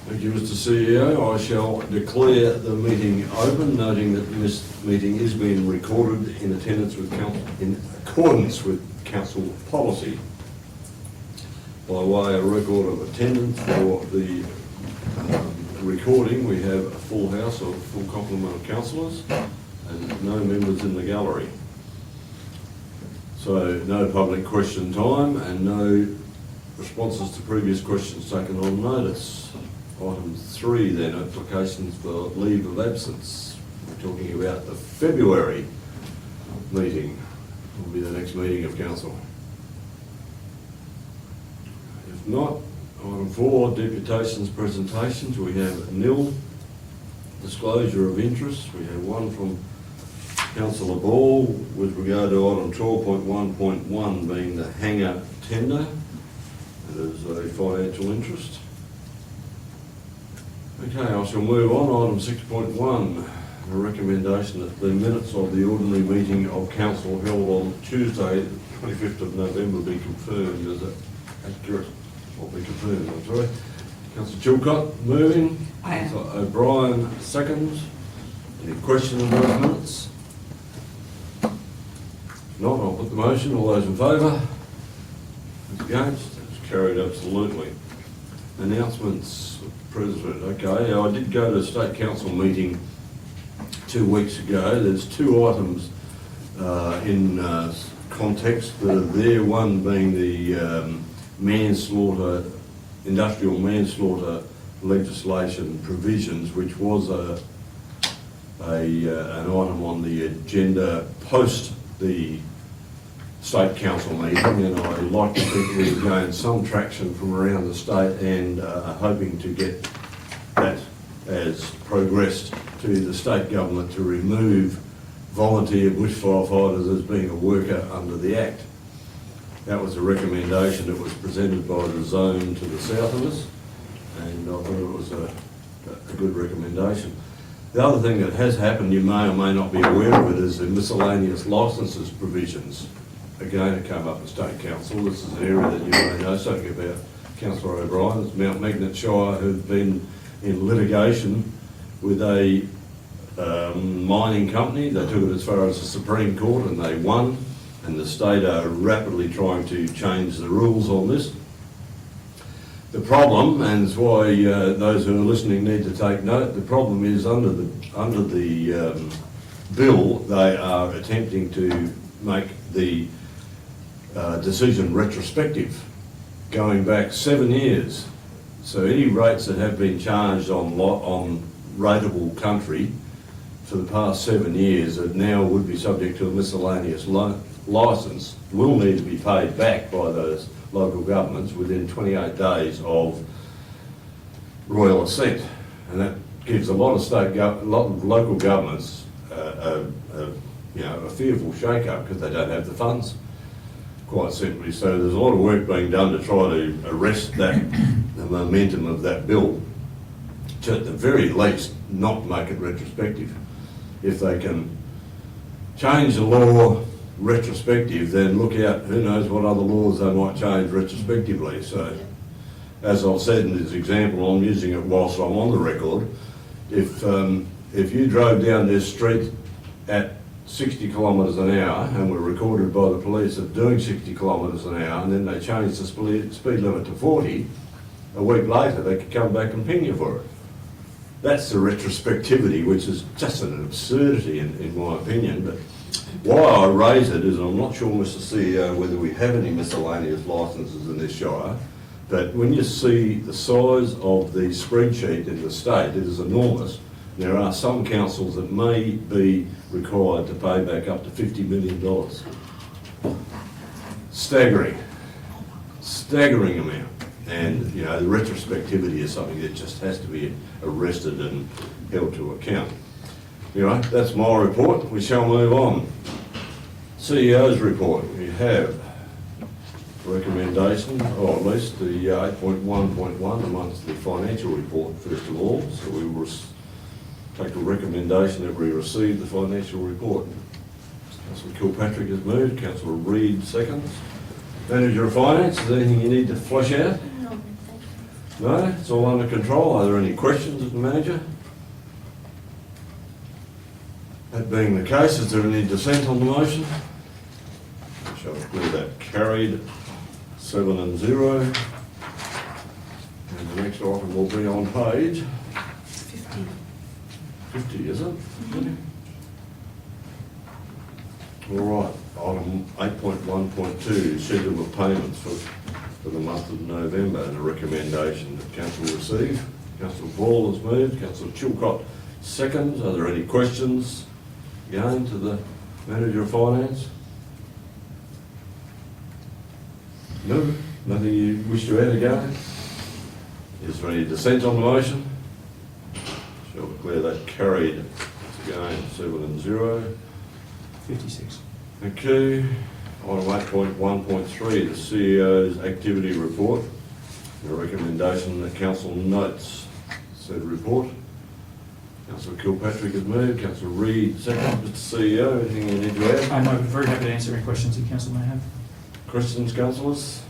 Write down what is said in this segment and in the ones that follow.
Thank you, Mr. CEO. I shall declare the meeting open, noting that this meeting is being recorded in attendance with council, in accordance with council policy. By way of record of attendance for the recording, we have a full house of full complement of councillors and no members in the gallery. So no public question time and no responses to previous questions taken on notice. Item 3 then, applications for leave of absence. We're talking about the February meeting, will be the next meeting of council. If not, item 4, deputations, presentations, we have nil. Disclosure of interest, we have one from Councillor Ball with regard to item 12.1.1 being the hangar tender. There's a financial interest. Okay, I shall move on. Item 6.1, a recommendation that the minutes of the ordinary meeting of council held on Tuesday, 25th of November be confirmed. Is that accurate? Will be confirmed, I'm sorry. Councillor Chilcott moving. I am. Councillor O'Brien seconds. Any questions on those minutes? If not, I'll put the motion. All those in favour? Against? It's carried absolutely. Announcements. President, okay, I did go to a State Council meeting 2 weeks ago. There's 2 items in context that are there, one being the manslaughter, industrial manslaughter legislation provisions, which was an item on the agenda post the State Council meeting, and I like to think we've gained some traction from around the state and are hoping to get that as progressed to the state government to remove volunteer bush firefighters as being a worker under the Act. That was a recommendation that was presented by the zone to the south of us, and I thought it was a good recommendation. The other thing that has happened, you may or may not be aware of it, is the miscellaneous licences provisions. Again, it came up at State Council. This is an area that you may know something about. Councillor O'Brien, it's Mount Magnet Shire, who've been in litigation with a mining company. They took it as far as the Supreme Court and they won, and the state are rapidly trying to change the rules on this. The problem, and it's why those who are listening need to take note, the problem is under the bill, they are attempting to make the decision retrospective, going back 7 years. So any rates that have been charged on rateable country for the past 7 years that now would be subject to a miscellaneous licence will need to be paid back by those local governments within 28 days of royal assent, and that gives a lot of local governments a fearful shake-up because they don't have the funds, quite simply. So there's a lot of work being done to try to arrest the momentum of that bill, to at the very least not make it retrospective. If they can change the law retrospective, then look out, who knows what other laws they might change retrospectively. So as I've said in this example, I'm using it whilst I'm on the record, if you drove down this street at 60 kilometres an hour and were recorded by the police of doing 60 kilometres an hour, and then they changed the speed limit to 40, a week later they could come back and ping you for it. That's the retrospectivity, which is just an absurdity in my opinion. But why I raise it is I'm not sure, Mr. CEO, whether we have any miscellaneous licences in this shire, but when you see the size of the spreadsheet in the state, it is enormous. There are some councils that may be required to pay back up to $50 million. Staggering amount. And, you know, the retrospectivity is something that just has to be arrested and held to account. Anyway, that's my report. We shall move on. CEO's report. We have recommendation, or at least the 8.1.1 amongst the financial report first of all. So we will take a recommendation that we receive the financial report. Councillor Kilpatrick has moved, Councillor Reid seconds. Manager of Finance, is there anything you need to flush out? No, thank No, it's all under control. Are there any questions of the manager? That being the case, is there any dissent on the motion? I shall declare that carried, 7-0. And the next item will be on page 50, is it? All right, item 8.1.2, schedule of payments for the month of November, and a recommendation that council receive. Councillor Ball has moved, Councillor Chilcott seconds. Are there any questions again to the Manager of Finance? No? Nothing you wish to add again? Is there any dissent on the motion? Shall declare that carried again, 7-0. 56. Thank you. Item 8.1.3, the CEO's activity report. A recommendation that council notes said report. Councillor Kilpatrick has moved, Councillor Reid second. Mr CEO, anything you need to add? I'm very happy to answer any questions that council may have. Questions, councillors?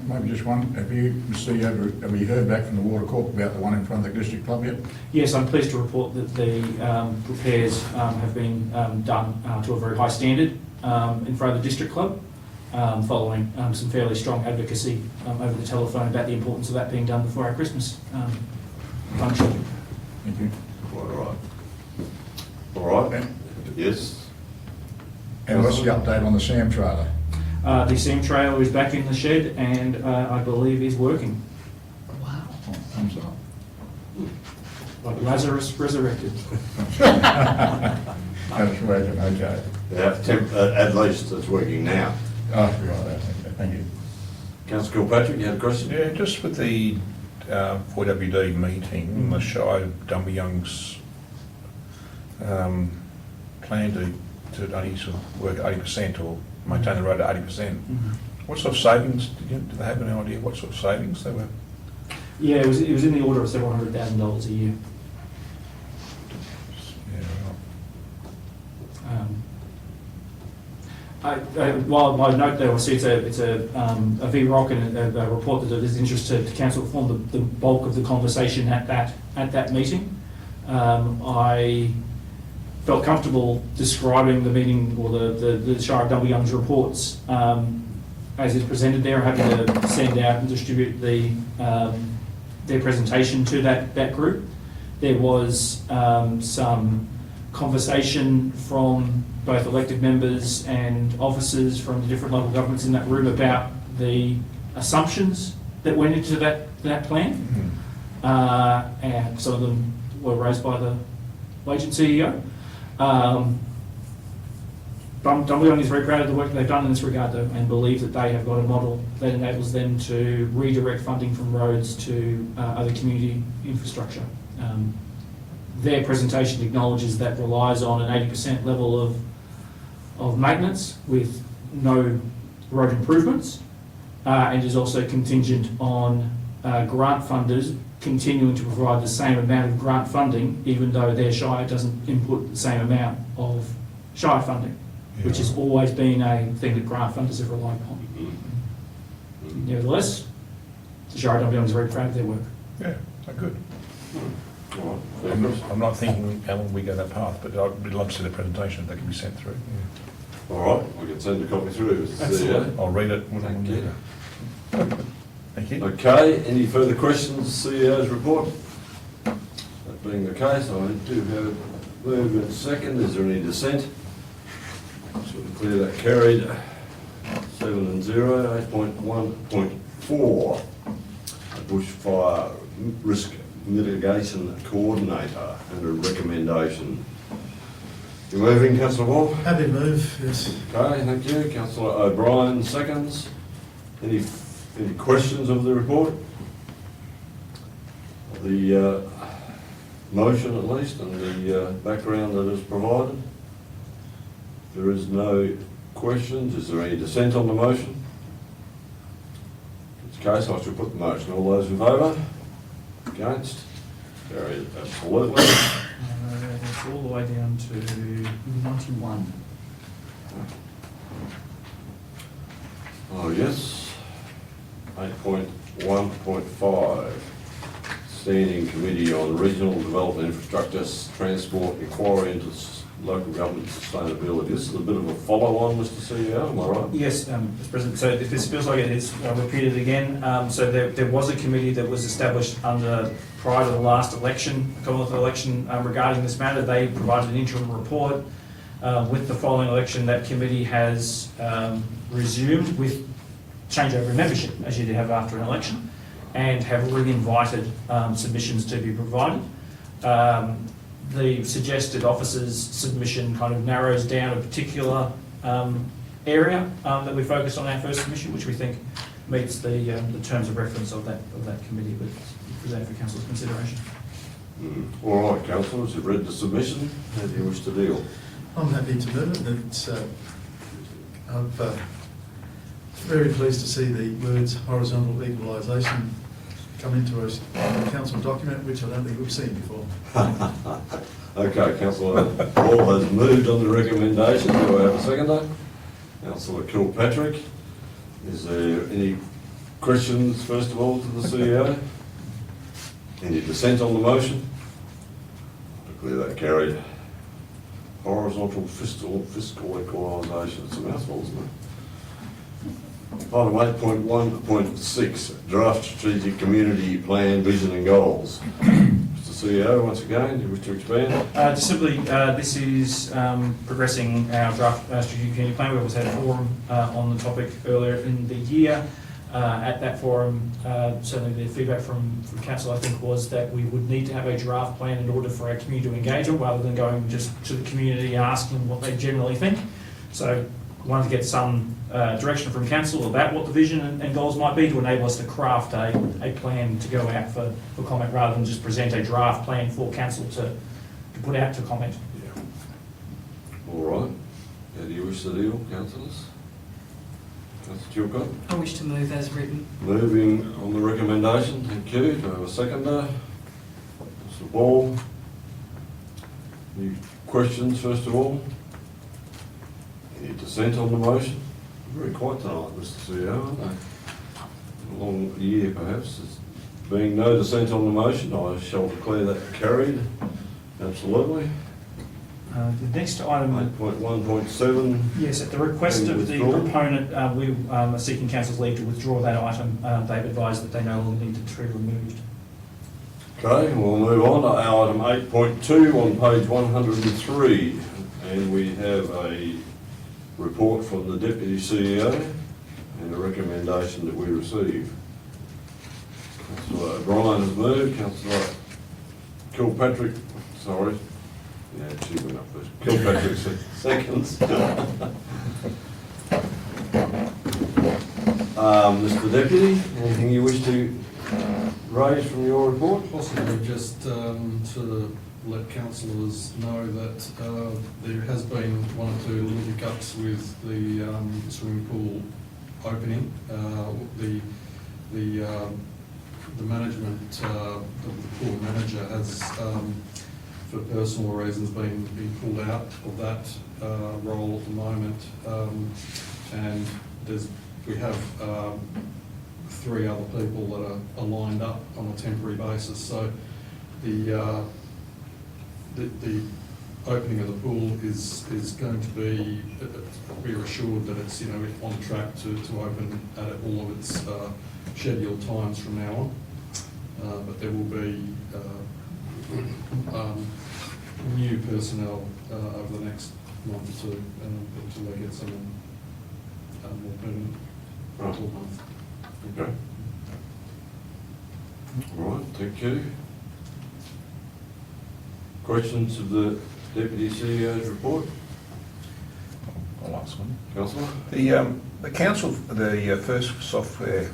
Maybe just one. Have you, Mr. CEO, have you heard back from the Water Corp about the one in front of the district club yet? Yes, I'm pleased to report that the repairs have been done to a very high standard in front of the district club, following some fairly strong advocacy over the telephone about the importance of that being done before our Christmas function. Thank you. Quite all right. All right. Yes. And what's the update on the SAM trailer? The SAM trailer is back in the shed and I believe is working. Wow. Thumbs up. Like Lazarus resurrected. That's working, okay. Yeah, at least it's working now. Oh, right, okay, thank you. Councillor Kilpatrick, you had a question? Yeah, just with the 4WD meeting, the Shire Dumbleyung's plan to only sort of work 80% or maintain the road at 80%. What sort of savings, do they have any idea what sort of savings they were? Yeah, it was in the order of several $100,000 a year. While I note that obviously it's a VROC and a report that is interested to council form the bulk of the conversation at that meeting. I felt comfortable describing the meeting or the Shire of Dumbleyung's reports as is presented there. I'm happy to send out and distribute their presentation to that group. There was some conversation from both elected members and officers from the different local governments in that room about the assumptions that went into that plan. And some of them were raised by the Legend CEO. Dumbleyung is very proud of the work they've done in this regard though, and believe that they have got a model that enables them to redirect funding from roads to other community infrastructure. Their presentation acknowledges that relies on an 80% level of maintenance with no road improvements, and is also contingent on grant funders continuing to provide the same amount of grant funding even though their Shire doesn't input the same amount of Shire funding, which has always been a thing that grant funders have relied upon. Nevertheless, the Shire of Dumbleyung is very proud of their work. Yeah, good. All right. I'm not thinking how long we go that path, but I'd love to see the presentation if that can be sent through. All right, we can send a copy through. Absolutely. I'll read it when I'm Thank you. Thank you. Okay, any further questions, CEO's report? That being the case, I do have movement second. Is there any dissent? So declare that carried, 7-0. 8.1.4, bushfire risk mitigation coordinator and a recommendation. You moving, Councillor Wall? Happy to move, yes. Okay, thank you. Councillor O'Brien seconds. Any questions of the report? The motion at least and the background that is provided? There is no questions. Is there any dissent on the motion? In this case, I shall put the motion. All those in favour? Against? Carried absolutely. It's all the way down to 91. Oh yes. 8.1.5, Standing Committee on Regional Development Infrastructure, Transport, Inquiry into Local Government Sustainability. This is a bit of a follow-on, Mr CEO, am I right? Yes, Mr. President, so if this feels like it is, I'll repeat it again. So there was a committee that was established prior to the last election, Commonwealth election, regarding this matter. They provided an interim report. With the following election, that committee has resumed with changeover in membership, as you did have after an election, and have re-invited submissions to be provided. The suggested officer's submission kind of narrows down a particular area that we focused on our first submission, which we think meets the terms of reference of that committee, but presented for council's consideration. All right, councillors, you've read the submission. How do you wish to deal? I'm happy to move it. I'm very pleased to see the words horizontal equalisation come into a council document, which I don't think we've seen before. Okay, Councillor Hall has moved on the recommendation. Do I have a seconder? Councillor Kilpatrick. Is there any questions, first of all, to the CEO? Any dissent on the motion? Declare that carried. Horizontal fiscal equalisation. It's a mouthful, isn't it? Item 8.1.6, Draft Strategic Community Plan, Vision and Goals. Mr CEO, once again, do you wish to expand? Just simply, this is progressing our draft strategic community plan. We also had a forum on the topic earlier in the year. At that forum, certainly the feedback from council, I think, was that we would need to have a draft plan in order for our community to engage on, rather than going just to the community and asking what they generally think. So we wanted to get some direction from council about what the vision and goals might be to enable us to craft a plan to go out for comment, rather than just present a draft plan for council to put out to comment. Yeah. All right. How do you wish to deal, councillors? Councillor Chilcott? I wish to move as written. Moving on the recommendation, thank you. Do I have a seconder? Mr. Ball. Any questions, first of all? Any dissent on the motion? Very quiet tonight, Mr. CEO, aren't they? A long year, perhaps. Being no dissent on the motion, I shall declare that carried. Absolutely. The next item, 8.1.7. yes, at the request of the proponent, we are seeking council's leave to withdraw that item. They've advised that they no longer need the tree removed. Okay, we'll move on to item 8.2 on page 103. And we have a report from the Deputy CEO and a recommendation that we receive. Councillor O'Brien has moved. Councillor Kilpatrick, sorry. Yeah, she went up first. Kilpatrick seconds. Mr. Deputy, anything you wish to raise from your report? Possibly just to let councillors know that there has been one or two little hiccups with the swimming pool opening. The management, the pool manager has, for personal reasons, been pulled out of that role at the moment, and we have 3 other people that are lined up on a temporary basis. So the opening of the pool is going to be, we're assured that it's on track to open at all of its scheduled times from now on. But there will be new personnel over the next month or two until they get someone more permanent. Right. Okay. All right, thank you. Questions of the Deputy CEO's report? I'll ask one. Councillor? The council, the first software,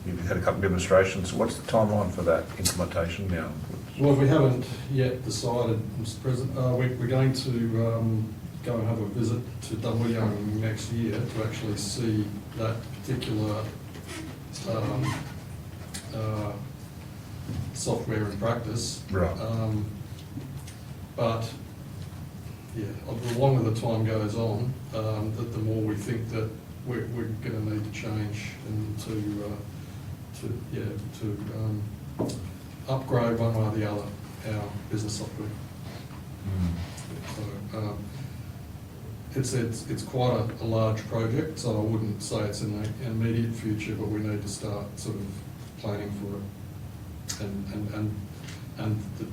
you've had a couple of demonstrations. What's the timeline for that implementation now? Well, we haven't yet decided, Mr. President. We're going to go and have a visit to Dunwoodyoung next year to actually see that particular software in practice. Right. But yeah, the longer the time goes on, the more we think that we're going to need to change and to upgrade one way or the other our business software. So it's quite a large project, so I wouldn't say it's in the immediate future, but we need to start sort of planning for it. And the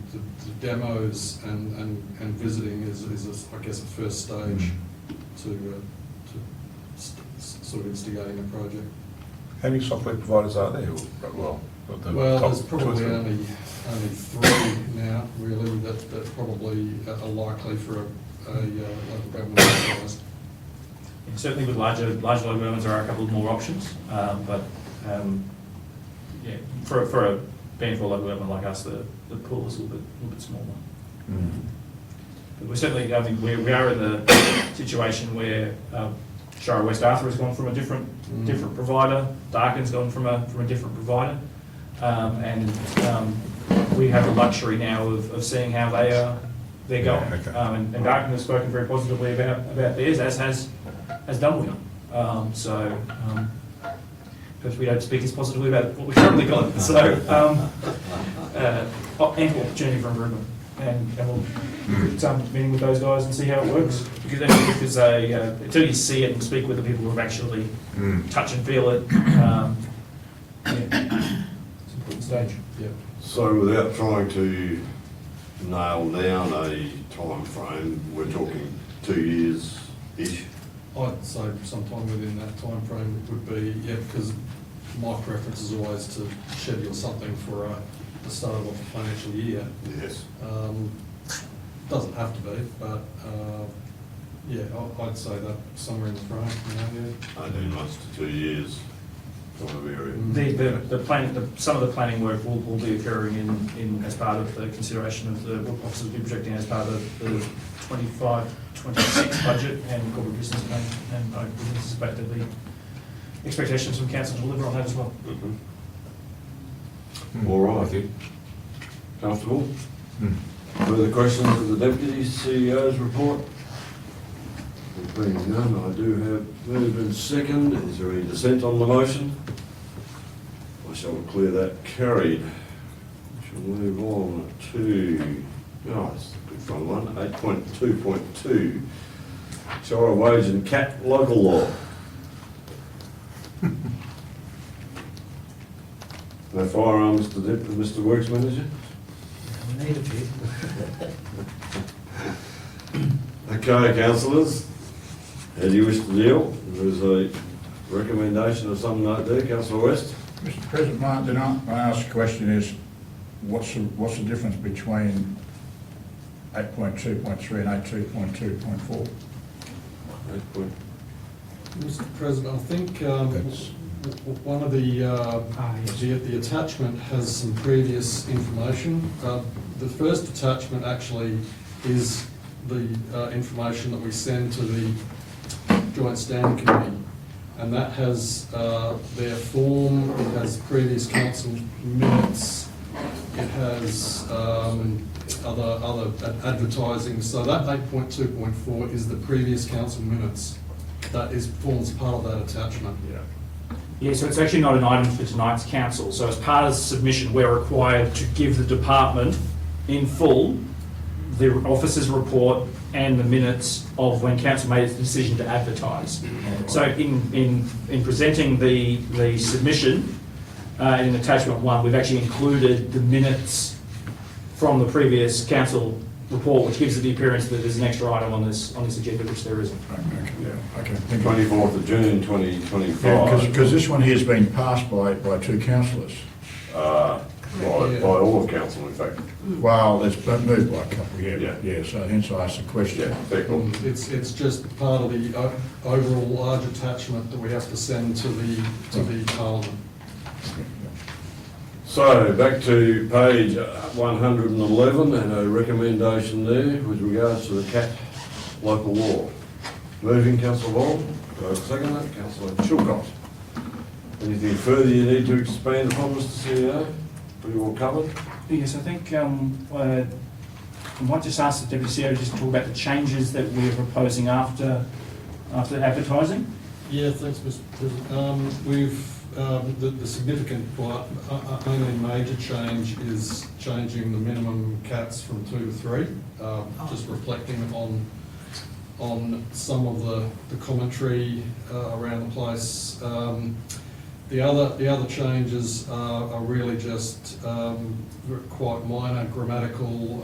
demos and visiting is I guess a first stage to sort of instigating a project. How many software providers are there? Well, There's probably only three now, really, that probably are likely for a local government enterprise. Certainly with larger local governments, there are a couple of more options, but yeah, for a being for a local government like us, the pool is a little bit smaller. But we're certainly, I think we are in the situation where Shire West Arthur has gone from a different provider, Darkin's gone from a different provider, and we have the luxury now of seeing how they're going. Okay. And Darkin has spoken very positively about theirs, as has Dunwell. Perhaps we don't speak as positively about what we've currently got. So, ample opportunity for improvement. And we'll get some meeting with those guys and see how it works. Because until you see it and speak with the people who have actually touch and feel it, it's an important stage. Yeah. So without trying to nail down a time frame, we're talking 2 years-ish? I'd say sometime within that time frame it would be, yeah, because my preference is always to schedule something for the start of the financial year. Yes. Doesn't have to be, but yeah, I'd say that somewhere in the frame now, yeah. 18 months to 2 years, sort of area. The planning, some of the planning work will be occurring in as part of the consideration of the officers will be projecting as part of the 25-26 budget and corporate business plan, and I would anticipate there'll be expectations from council to deliver on that as well. All right. Comfortable? Further questions of the Deputy CEO's report? There being none, I do have moved and second. Is there any dissent on the motion? I shall declare that carried. We shall move on to, it's a good fun one, 8.2.2, Shire Wage and Cap Local Law. No firearms to Mr. Works Manager? Need a bit. Okay, councillors, how do you wish to deal? There's a recommendation of some note there, Councillor West. Mr. President, my ask question is, what's the difference between 8.2.3 and 8.2.2.4? Mr. President, I think one of the attachment has some previous information. The first attachment actually is the information that we send to the Joint Standing Committee, and that has their form, it has previous council minutes, it has other advertising. So that 8.2.4 is the previous council minutes. That forms part of that attachment. Yeah, so it's actually not an item for tonight's council. So as part of the submission, we're required to give the department in full the officer's report and the minutes of when council made its decision to advertise. So in presenting the submission in attachment 1, we've actually included the minutes from the previous council report, which gives it the appearance that there's an extra item on this agenda, which there isn't. Okay, thank you. 24th of June 2025. Because this one here has been passed by 2 councillors. By all of council, in fact. Well, it's been moved by a couple, Yeah. yeah, so hence I asked the question. Yeah, fair call. It's just part of the overall large attachment that we have to send to the Parliament. So, back to page 111 and a recommendation there with regards to the CAT local law. Moving, Councillor Wall. Do I have a second that? Councillor Chilcott. Anything further you need to expand upon, Mr. CEO? Pretty well covered. Yes, I think I might just ask the Deputy CEO just to talk about the changes that we're proposing after advertising. Yeah, thanks, Mr. President. The significant, only major change is changing the minimum cats from 2 to 3, just reflecting on some of the commentary around the place. The other changes are really just quite minor grammatical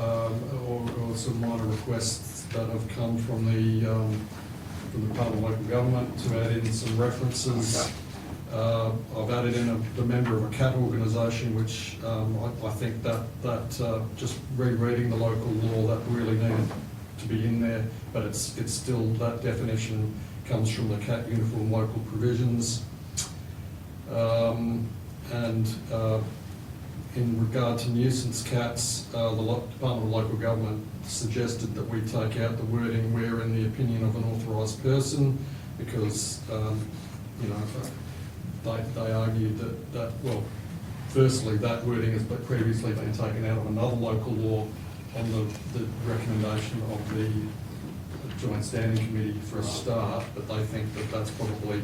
or some minor requests that have come from the Department of Local Government to add in some references. I've added in the member of a cat organisation, which I think that just rereading the local law, that really needed to be in there, but it's still, that definition comes from the cat uniform local provisions. In regard to nuisance cats, the Department of Local Government suggested that we take out the wording "where in the opinion of an authorised person," because they argued that well, firstly, that wording has previously been taken out of another local law on the recommendation of the Joint Standing Committee for a start, but they think that that's probably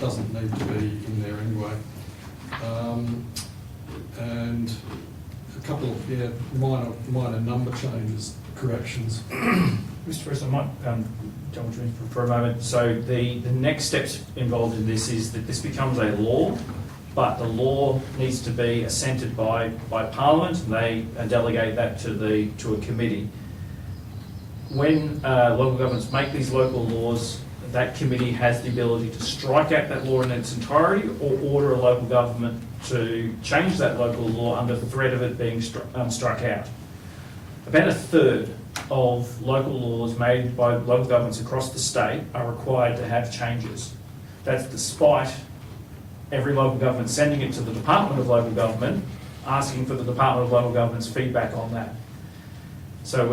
doesn't need to be in there anyway. And a couple of minor number changes, corrections. Mr. President, I might jump in for a moment. So the next steps involved in this is that this becomes a law, but the law needs to be assented by Parliament, and they delegate that to a committee. When local governments make these local laws, that committee has the ability to strike out that law in its entirety or order a local government to change that local law under the threat of it being struck out. About a third of local laws made by local governments across the state are required to have changes. That's despite every local government sending it to the Department of Local Government, asking for the Department of Local Government's feedback on that. So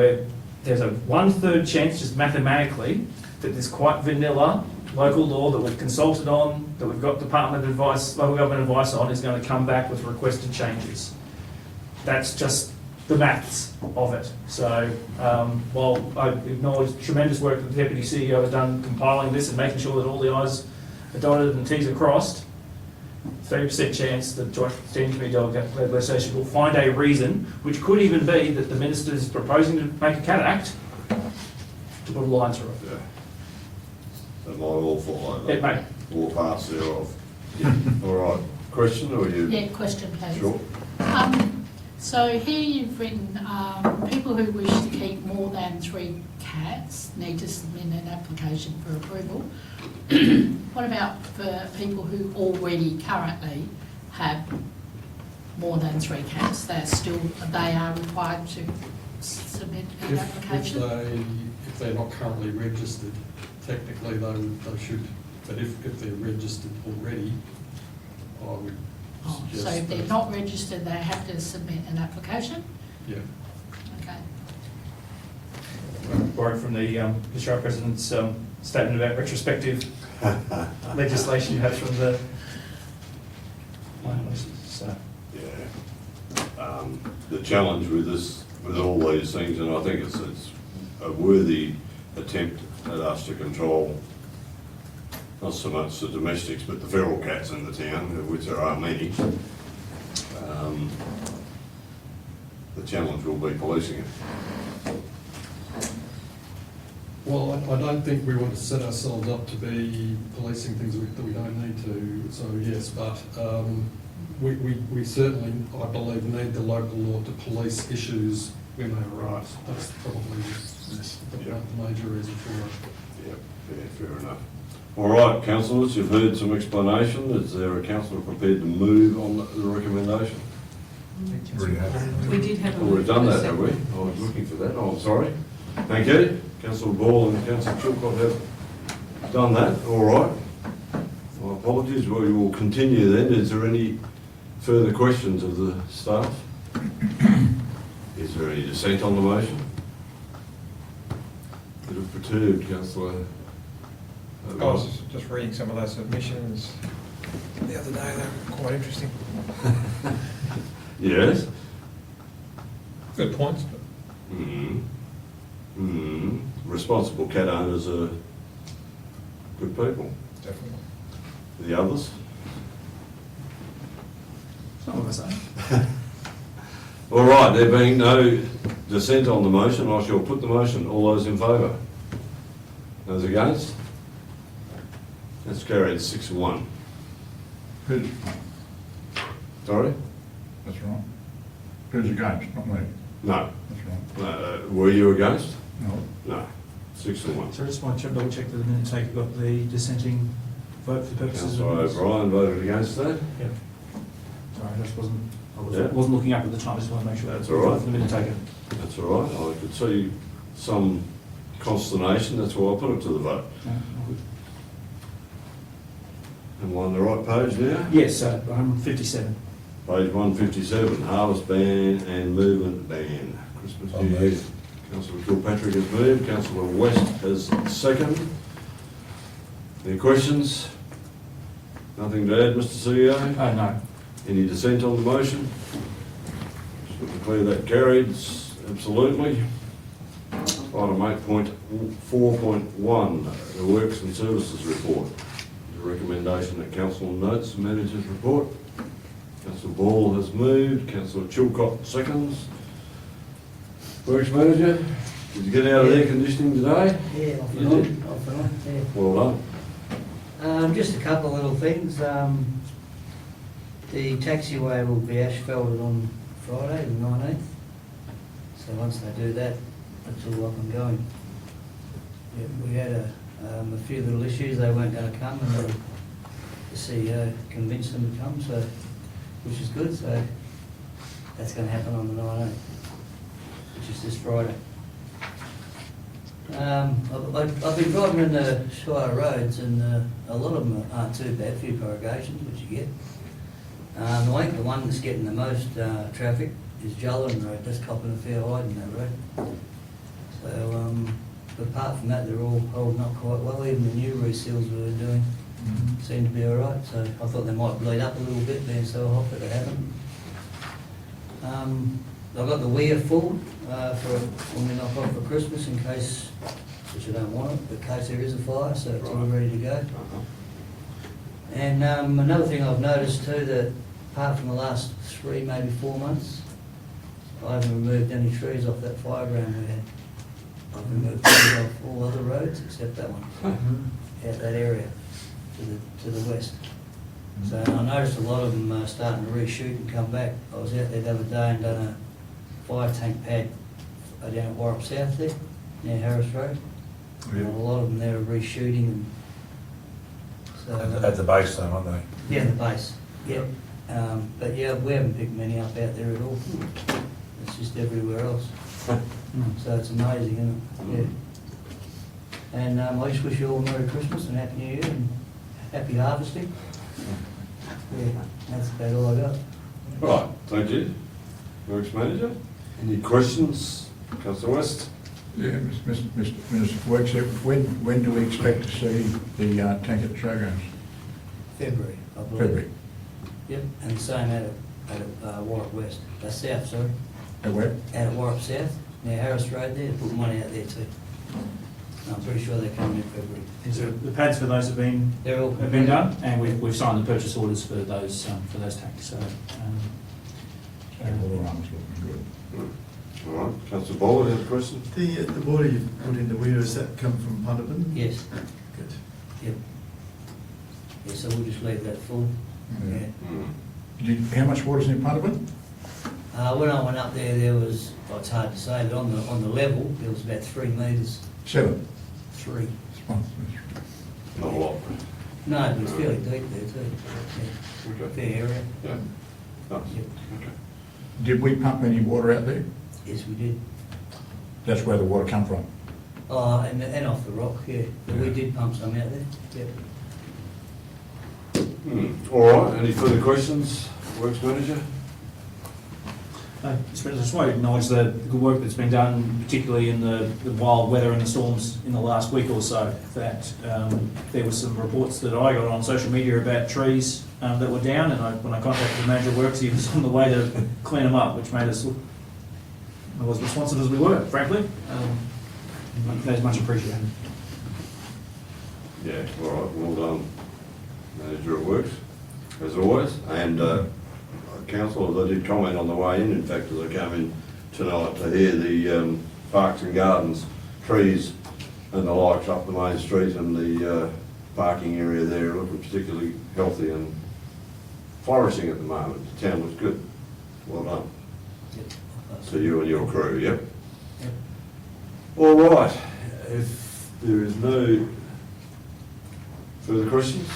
there's a 1/3 chance, just mathematically, that this quite vanilla local law that we've consulted on, that we've got Department advice, local government advice on, is going to come back with requested changes. That's just the maths of it. So while I acknowledge tremendous work that the Deputy CEO has done compiling this and making sure that all the I's are dotted and T's are crossed, 30% chance that Joint Standing Committee legislation will find a reason, which could even be that the Minister is proposing to make a cat act, to put a line through it. Yeah. That might all follow. It may. Or parts thereof. All right. Question, or you? Yeah, question please. Sure. So here you've written, people who wish to keep more than 3 cats need to submit an application for approval. What about for people who already currently have more than 3 cats? They are required to submit an application? If they're not currently registered, technically they should, but if they're registered already, I would suggest So if they're that- not registered, they have to submit an application? Yeah. Okay. Borrowed from the Australian President's statement about retrospective legislation you have from the so. Yeah. The challenge with this, with all these things, and I think it's a worthy attempt at us to control not so much the domestics, but the feral cats in the town, of which there are many. The challenge will be policing it. Well, I don't think we want to set ourselves up to be policing things that we don't need to, so yes, but we certainly, I believe, need the local law to police issues when they arise. That's probably the major reason for it. Yep, fair enough. All right, councillors, you've heard some explanation. Is there a councillor prepared to move on the recommendation? Already have. We did have a... Oh, we've done that, have we? I was looking for that. Oh, I'm sorry. Thank you. Councillor Ball and Councillor Chilcott have done that. All right. My apologies. We will continue then. Is there any further questions of the staff? Is there any dissent on the motion? Bit of perturbed, Councillor. I was just reading some of those submissions the other day, they were quite interesting. Yes. Good points, but Responsible cat owners are good people. definitely. The others? It's not what I say. All right, there being no dissent on the motion, I shall put the motion. All those in favour? Those against? That's carried 6-1. Who's, Sorry? that's right. Who's against? Not me. No. That's right. Were you against? No. No. 6-1. So I just want to double check that the minute take got the dissenting vote for purposes Councillor of. O'Brien voted against that. Yep. Sorry, I just wasn't, Yeah. wasn't looking up at the time, I just want to make sure That's that all right. for the minute taken. That's all right. I could see some consternation, that's why I put it to the vote. No, all good. Am I on the right page now? Yes, 57. Page 157, harvest ban and movement ban. Christmas I'll New Year. move. Councillor Kilpatrick has moved, Councillor West has seconded. Any questions? Nothing to add, Mr CEO? Oh, no. Any dissent on the motion? Just to declare that carried, absolutely. Item 8.4.1, the Works and Services Report. The recommendation that council notes the manager's report. Councillor Ball has moved, Councillor Chilcott seconds. Works manager, did you get out of air conditioning today? Yeah, off You and on, did? off and on, yeah. Well done. Just a couple of little things. The taxiway will be asphalted on Friday, the 19th. So once they do that, it's all up and going. Yeah, we had a few little issues. They weren't going to come, and the CEO convinced them to come, so which is good. So that's going to happen on the 19th, which is this Friday. I've been driving in the Shire roads, and a lot of them aren't too bad. A few corrugations, which you get. I think the one that's getting the most traffic is Jullen Road. That's copping a fair hide in that road. So, but apart from that, they're all holding up quite well. Even the new reseals we were doing seem to be all right. So I thought they might bleed up a little bit, being so hot, but they haven't. I've got the weir full for when we knock off for Christmas, in case, which I don't want it, but in case there is a fire, so it's all ready to go. And another thing I've noticed too, that apart from the last 3, maybe 4 months, I haven't removed any trees off that fire ground we had. I've removed trees off all other roads except that one, out that area to the west. So I noticed a lot of them starting to reshoot and come back. I was out there the other day and done a fire tank pad down at Warrup South there, near Harris Road. And a lot of them there are reshooting. And so, At the base though, aren't they? yeah, the base, yep. But yeah, we haven't picked many up out there at all. It's just everywhere else. So it's amazing, isn't it? Yeah. And I just wish you all a Merry Christmas and Happy New Year and Happy harvesting. Yeah, that's about all I got. Right, thank you. Works manager, any questions? Councillor West? Yeah, Mr. Minister for Works, when do we expect to see the tank at the showgrounds? February, I believe. February. Yep, and the same out at Warrup West, South, sorry. At where? Out at Warrup South, near Harris Road there, putting one out there too. I'm pretty sure they're coming in February. So the pads for those have been done, and we've signed the purchase orders for those tanks. So, All around, it's looking good. All right, Councillor Boland, have a question? The water you've put in the weir, has that come from Punderton? Yes, Good. yep. Yeah, so we'll just leave that full. Yeah. Yeah. How much water's in Punderton? When I went up there was, well, it's hard to say, but on the level, there was about 3 metres. 7. 3. Not a lot. No, but it's fairly deep there too. Yeah. Okay. Fair area. Yeah. Nice. Yep. Okay. Did we pump any water out there? Yes, we did. That's where the water come from. And off the rock, yeah. But we Yeah. did pump some out there. Yep. All right, any further questions, Works manager? I just want to acknowledge the good work that's been done, particularly in the wild weather and the storms in the last week or so. That there were some reports that I got on social media about trees that were down, and when I contacted the manager of works, he was on the way to clean them up, which made us look as responsive as we were, frankly. That is much appreciated. Yeah, all right, well done. Manager at Works, as always. And councillors, I did comment on the way in fact, as I came in tonight, to hear the parks and gardens, trees and the likes up the main street and the parking area there looking particularly healthy and flourishing at the moment. The town looks good. Well done. To you and your crew, yep? Yep. All right, if there is no further questions,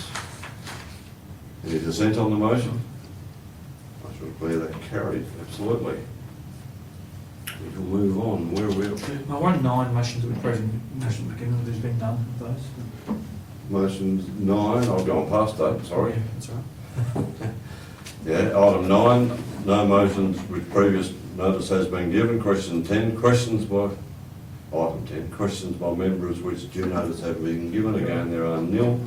any dissent on the motion? I shall declare that carried, absolutely. We can move on, where are we up to? I want 9 motions with motion to begin with, there's been none of those. Motions 9, I've gone past that, sorry. Yeah, that's all right. Yeah, item 9, no motions with previous notice has been given. Question 10, questions by, item 10, questions by members which due notice have been given. Again, there are nil.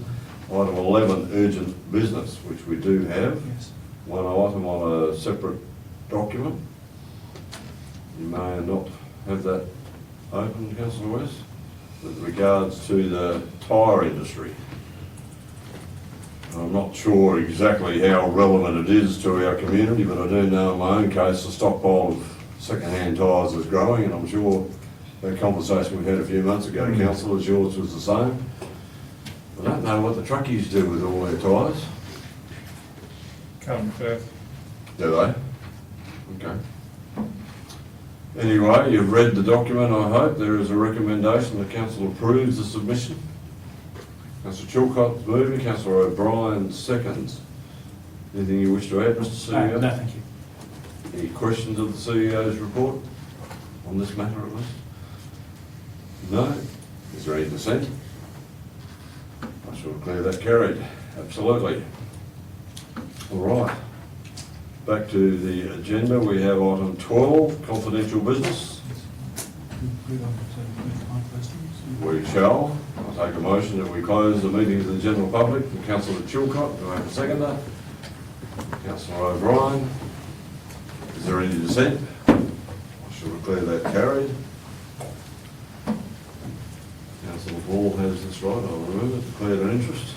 Item 11, urgent business, which we do have. Yes. One item on a separate document. You may not have that open, Councillor West, with regards to the tyre industry. I'm not sure exactly how relevant it is to our community, but I do know in my own case the stockpile of second-hand tyres is growing, and I'm sure that conversation we had a few months ago, councillors, yours was the same. I don't know what the truckies do with all their tyres. Come first. Do they? Okay. Anyway, you've read the document, I hope. There is a recommendation the council approves the submission. Councillor Chilcott's moving, Councillor O'Brien seconds. Anything you wish to add, Mr. CEO? No, thank you. Any questions of the CEO's report on this matter at least? No? Is there any dissent? I shall declare that carried. Absolutely. All right. Back to the agenda, we have item 12, confidential business. Move on to my questions. We shall. I'll take a motion that we close the meeting to the general public. From Councillor Chilcott, do I have a seconder? Councillor O'Brien. Is there any dissent? I shall declare that carried. Councillor Ball has this right, I'll remove it, declared an interest.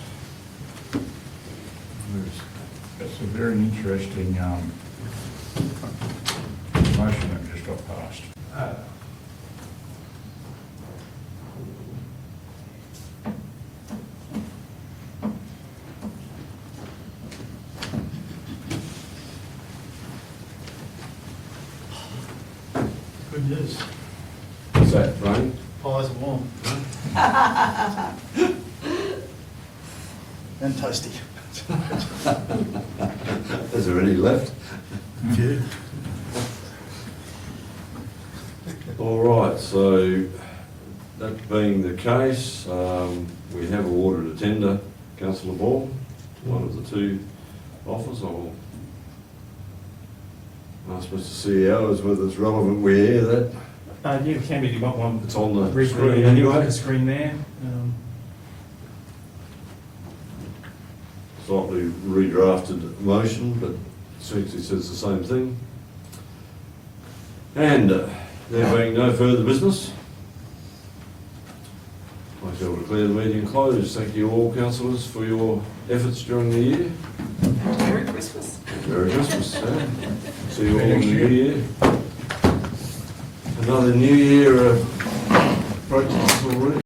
It's a very interesting motion that just got passed. Good news. Is that Frank? Pies are warm. And tasty. Is there any left? Few. All right, so that being the case, we have awarded a tender, Councillor Ball, to one of the two offers. I'll ask Mr. CEO as whether it's relevant we hear that. Yeah, it can be, you want one. It's on the Briefly, screen you anyway. got the screen there. Slightly redrafted motion, but essentially says the same thing. And there being no further business, I shall declare the meeting closed. Thank you all, councillors, for your efforts during the year. Merry Christmas. Merry Christmas. See you all in the new year. Another new year approaches us already.